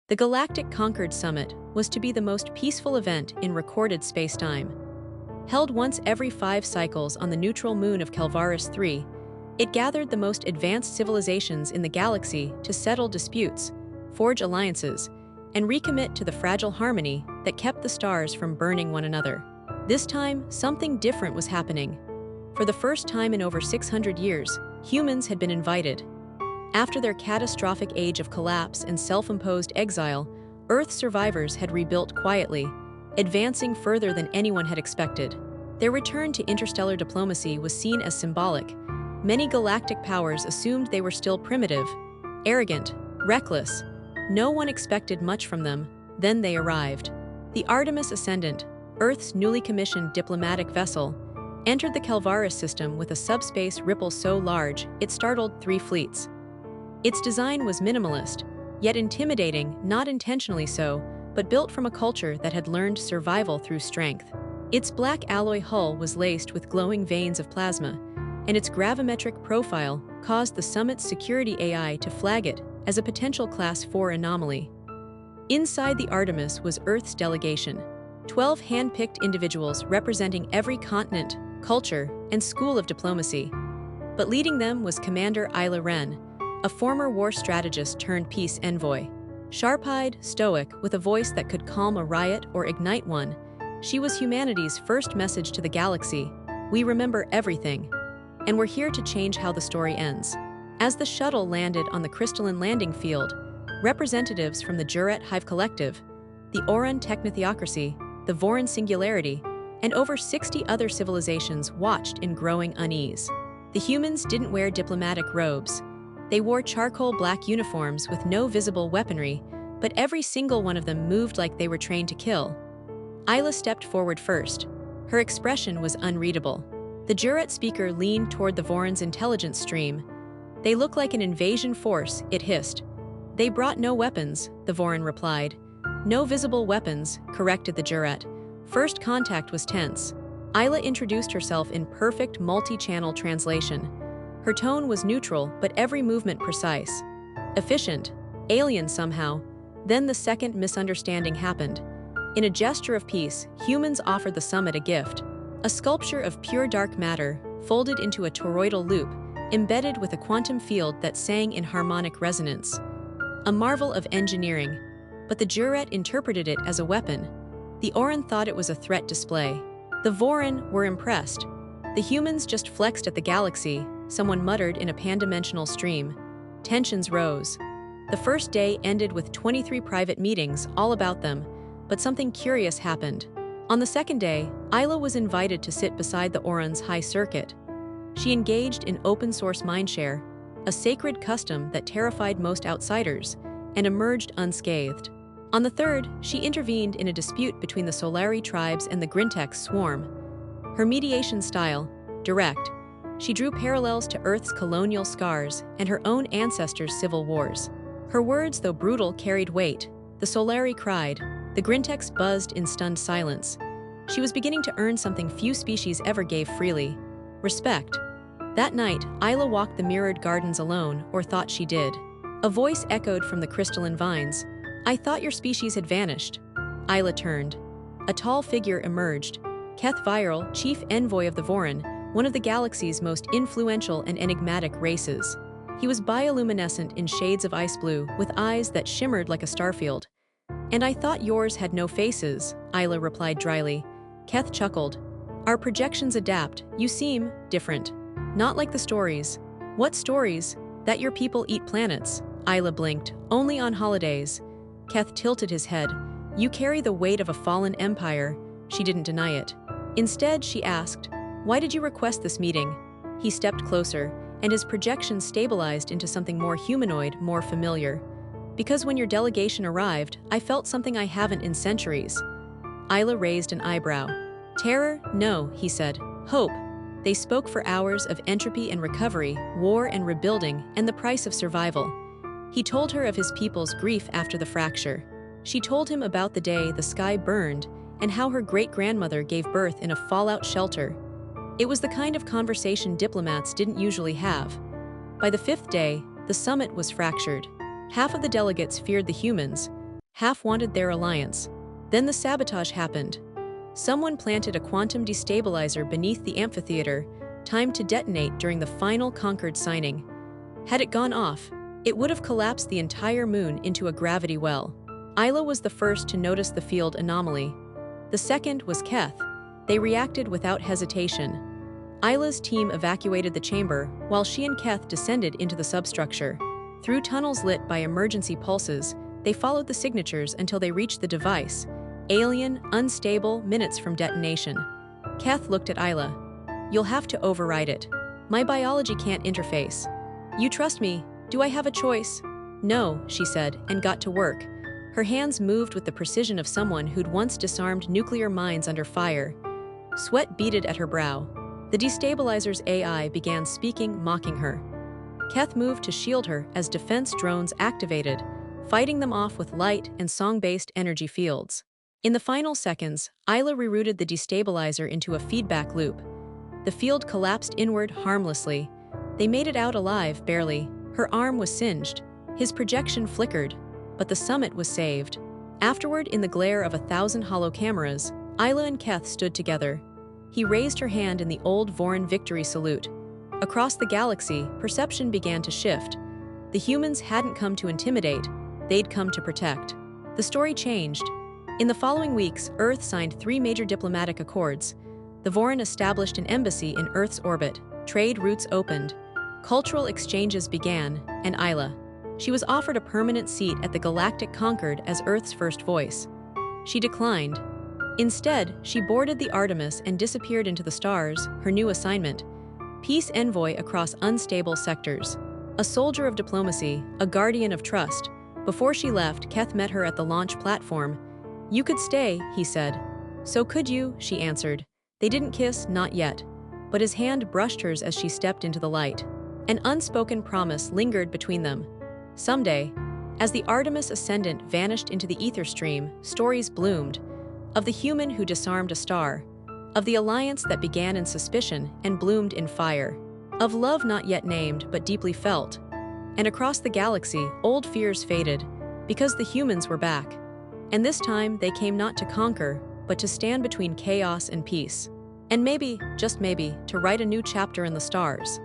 The Galactic Concord Summit was to be the most peaceful event in recorded spacetime. Held once every 5 cycles on the neutral moon of Kelvaris 3, it gathered the most advanced civilizations in the galaxy to settle disputes, forge alliances, and recommit to the fragile harmony that kept the stars from burning one another. This time, something different was happening. For the first time in over 600 years, humans had been invited. After their catastrophic age of collapse and self-imposed exile, Earth survivors had rebuilt quietly, advancing further than anyone had expected. Their return to interstellar diplomacy was seen as symbolic. Many galactic powers assumed they were still primitive, arrogant, reckless. No one expected much from them. Then they arrived. The Artemis Ascendant, Earth's newly commissioned diplomatic vessel, entered the Kelvaris system with a subspace ripple so large it startled 3 fleets. Its design was minimalist, yet intimidating, not intentionally so, but built from a culture that had learned survival through strength. Its black alloy hull was laced with glowing veins of plasma, and its gravimetric profile caused the summit's security AI to flag it as a potential Class 4 anomaly. Inside the Artemis was Earth's delegation, 12 hand-picked individuals representing every continent, culture, and school of diplomacy. But leading them was Commander Isla Ren, a former war strategist turned peace envoy. Sharp-eyed, stoic, with a voice that could calm a riot or ignite one, she was humanity's first message to the galaxy: we remember everything, and we're here to change how the story ends. As the shuttle landed on the crystalline landing field, representatives from the Juret Hive Collective, the Oran Technotheocracy, the Voran Singularity, and over 60 other civilizations watched in growing unease. The humans didn't wear diplomatic robes. They wore charcoal black uniforms with no visible weaponry, but every single one of them moved like they were trained to kill. Isla stepped forward first. Her expression was unreadable. The Juret speaker leaned toward the Voran's intelligence stream. "They look like an invasion force," it hissed. "They brought no weapons," the Voran replied. "No visible weapons," corrected the Juret. First contact was tense. Isla introduced herself in perfect multi-channel translation. Her tone was neutral, but every movement precise. Efficient, alien somehow. Then the second misunderstanding happened. In a gesture of peace, humans offered the summit a gift. A sculpture of pure dark matter, folded into a toroidal loop, embedded with a quantum field that sang in harmonic resonance. A marvel of engineering, but the Juret interpreted it as a weapon. The Oran thought it was a threat display. The Voran were impressed. The humans just flexed at the galaxy, someone muttered in a pan-dimensional stream. Tensions rose. The first day ended with 23 private meetings all about them, but something curious happened. On the second day, Isla was invited to sit beside the Oran's high circuit. She engaged in open-source mindshare, a sacred custom that terrified most outsiders, and emerged unscathed. On the third, she intervened in a dispute between the Solari tribes and the Grintex swarm. Her mediation style, direct, she drew parallels to Earth's colonial scars and her own ancestors' civil wars. Her words, though brutal, carried weight. The Solari cried. The Grintex buzzed in stunned silence. She was beginning to earn something few species ever gave freely: respect. That night, Isla walked the mirrored gardens alone, or thought she did. A voice echoed from the crystalline vines. "I thought your species had vanished." Isla turned. A tall figure emerged. Keth Viral, chief envoy of the Voran, one of the galaxy's most influential and enigmatic races. He was bioluminescent in shades of ice blue, with eyes that shimmered like a starfield. "And I thought yours had no faces," Isla replied dryly. Keth chuckled. "Our projections adapt. You seem different. Not like the stories." "What stories? That your people eat planets?" Isla blinked. "Only on holidays." Keth tilted his head. "You carry the weight of a fallen empire." She didn't deny it. Instead, she asked, "Why did you request this meeting?" He stepped closer, and his projection stabilized into something more humanoid, more familiar. "Because when your delegation arrived, I felt something I haven't in centuries." Isla raised an eyebrow. "Terror? No," he said. "Hope." They spoke for hours of entropy and recovery, war and rebuilding, and the price of survival. He told her of his people's grief after the fracture. She told him about the day the sky burned and how her great-grandmother gave birth in a fallout shelter. It was the kind of conversation diplomats didn't usually have. By the 5th day, the summit was fractured. Half of the delegates feared the humans. half wanted their alliance. Then the sabotage happened. Someone planted a quantum destabilizer beneath the amphitheater, timed to detonate during the final Concord signing. Had it gone off, it would have collapsed the entire moon into a gravity well. Isla was the first to notice the field anomaly. The second was Keth. They reacted without hesitation. Isla's team evacuated the chamber, while she and Keth descended into the substructure. Through tunnels lit by emergency pulses, they followed the signatures until they reached the device. Alien, unstable, minutes from detonation. Keth looked at Isla. "You'll have to override it. My biology can't interface." "You trust me? Do I have a choice?" "No," she said, and got to work. Her hands moved with the precision of someone who'd once disarmed nuclear mines under fire. Sweat beaded at her brow. The destabilizer's AI began speaking, mocking her. Keth moved to shield her as defense drones activated, fighting them off with light and song-based energy fields. In the final seconds, Isla rerouted the destabilizer into a feedback loop. The field collapsed inward harmlessly. They made it out alive, barely. Her arm was singed. His projection flickered, but the summit was saved. Afterward, in the glare of 1,000 hollow cameras, Isla and Keth stood together. He raised her hand in the old Voran victory salute. Across the galaxy, perception began to shift. The humans hadn't come to intimidate, they'd come to protect. The story changed. In the following weeks, Earth signed 3 major diplomatic accords. The Voran established an embassy in Earth's orbit. Trade routes opened. Cultural exchanges began, and Isla. She was offered a permanent seat at the Galactic Concord as Earth's first voice. She declined. Instead, she boarded the Artemis and disappeared into the stars, her new assignment. Peace envoy across unstable sectors. A soldier of diplomacy, a guardian of trust. Before she left, Keth met her at the launch platform. "You could stay," he said. "So could you," she answered. They didn't kiss, not yet. But his hand brushed hers as she stepped into the light. An unspoken promise lingered between them. Someday, as the Artemis ascendant vanished into the ether stream, stories bloomed. Of the human who disarmed a star. Of the alliance that began in suspicion and bloomed in fire. Of love not yet named but deeply felt. And across the galaxy, old fears faded, because the humans were back. And this time, they came not to conquer, but to stand between chaos and peace. And maybe, just maybe, to write a new chapter in the stars.